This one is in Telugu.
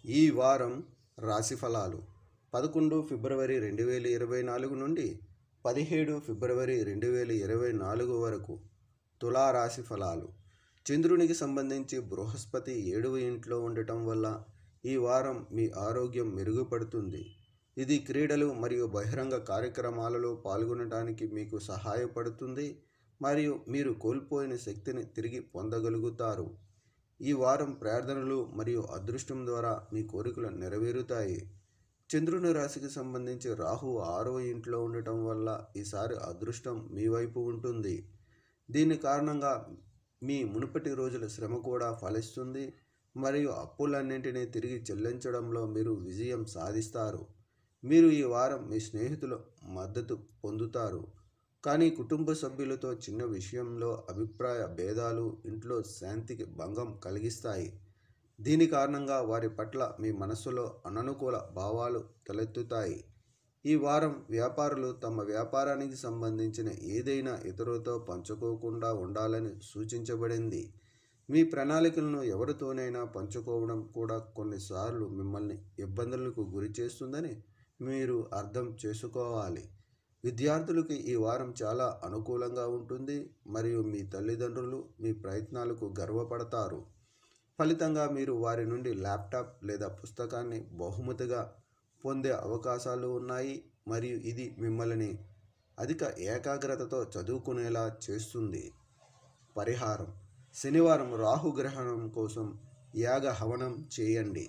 ఈ వారం రాశి ఫలాలు 11 ఫిబ్రవరి 2024 నుండి 17 ఫిబ్రవరి 2024 వరకు తులా రాశి ఫలాలు. చంద్రునికి సంబంధించి బృహస్పతి 7వ ఇంట్లో ఉండటం వల్ల ఈ వారం మీ ఆరోగ్యం మెరుగుపడుతుంది. ఇది క్రీడలు మరియు బహిరంగ కార్యక్రమాలలో పాల్గొనడానికి మీకు సహాయపడుతుంది మరియు మీరు కోల్పోయిన శక్తిని తిరిగి పొందగలుగుతారు. ఈ వారం ప్రార్థనలు మరియు అదృష్టం ద్వారా మీ కోరికలు నెరవేరుతాయి. చంద్రుని రాశికి సంబంధించి రాహు 6వ ఇంట్లో ఉండటం వల్ల ఈసారి అదృష్టం మీ వైపు ఉంటుంది. దీని కారణంగా మీ మునుపటి రోజుల శ్రమ కూడా ఫలిస్తుంది మరియు అప్పులన్నింటినీ తిరిగి చెల్లించడంలో మీరు విజయం సాధిస్తారు. మీరు ఈ వారం మీ స్నేహితుల మద్దతు పొందుతారు, కానీ కుటుంబ సభ్యులతో చిన్న విషయంలో అభిప్రాయ భేదాలు ఇంట్లో శాంతికి భంగం కలిగిస్తాయి. దీని కారణంగా వారి పట్ల మీ మనస్సులో అననుకూల భావాలు తలెత్తుతాయి. ఈ వారం వ్యాపారులు తమ వ్యాపారానికి సంబంధించిన ఏదైనా ఇతరులతో పంచుకోకుండా ఉండాలని సూచించబడింది. మీ ప్రణాళికలను ఎవరితోనైనా పంచుకోవడం కూడా కొన్నిసార్లు మిమ్మల్ని ఇబ్బందులకు గురి చేస్తుందని మీరు అర్థం చేసుకోవాలి. విద్యార్థులకి ఈ వారం చాలా అనుకూలంగా ఉంటుంది మరియు మీ తల్లిదండ్రులు మీ ప్రయత్నాలకు గర్వపడతారు. ఫలితంగా మీరు వారి నుండి ల్యాప్టాప్ లేదా పుస్తకాన్ని బహుమతిగా పొందే అవకాశాలు ఉన్నాయి మరియు ఇది మిమ్మల్ని అధిక ఏకాగ్రతతో చదువుకునేలా చేస్తుంది. పరిహారం: శనివారం రాహుగ్రహణం కోసం యాగ హవనం చేయండి.